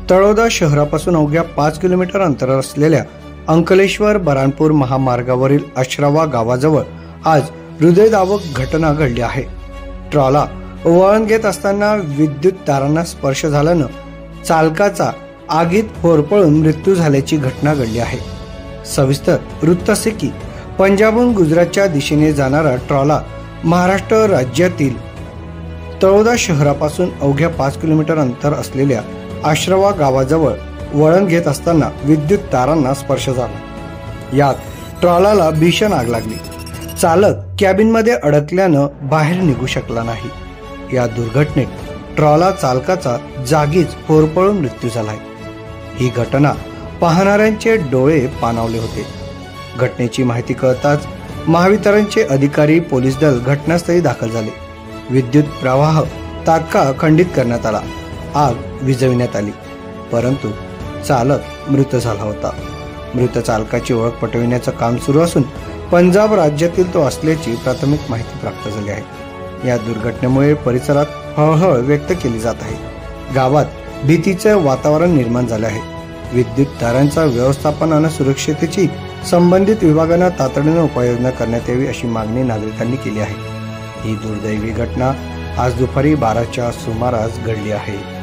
तळोदा शहरापासून अवघ्या 5 किलोमीटर अंतरावर असलेल्या अंकलेश्वर बऱ्हाणपूर महामार्गावरील आश्रावा गावाजवळ आज हृदयद्रावक घटना घडली आहे। ट्रॉला वळण घेत असताना विद्युत तारांना स्पर्श झाल्यानं चालकाचा आगीत होरपळून मृत्यू झाल्याची घटना घडली आहे। सविस्तर वृत्त असे की पंजाबहून गुजरातच्या दिशेने जाणारा ट्रॉला महाराष्ट्र राज्यातील तळोदा शहरापासून अवघ्या 5 किलोमीटर अंतर असलेल्या आश्रावा गावाजवळ वळण घेत असताना विद्युत तारांना स्पर्श झाला। यात ट्रॉलाला भीषण आग लागली। चालक कॅबिनमध्ये अडकल्यानं बाहेर निघू शकला नाही। या दुर्घटनेत ट्रॉला चालकाचा जागीच होरपळून मृत्यू झालाय। ही घटना पाहणाऱ्यांचे डोळे पाणावले होते। घटनेची माहिती कळताच महावितरणचे अधिकारी पोलीस दल घटनास्थळी दाखल झाले। विद्युत प्रवाह तात्काळ खंडित करण्यात आला। आग विझविण्यात आली, परंतु चालक मृत झाला होता। मृत चालकाची ओळख पटविण्याचं काम सुरू असून पंजाब राज्यातील तो असल्याची प्राथमिक माहिती प्राप्त झाली आहे। या दुर्घटनेमुळे परिसरात हळहळ व्यक्त केली जात आहे। गावात भीतीचे वातावरण निर्माण झाले आहे। विद्युत तारांचा व्यवस्थापन आणि सुरक्षिततेची संबंधित विभागांना तातडीने उपाययोजना करण्यात यावी अशी मागणी नागरिकांनी केली आहे। ही दुर्दैवी घटना आज दुपारी 12च्या सुमारास घडली आहे।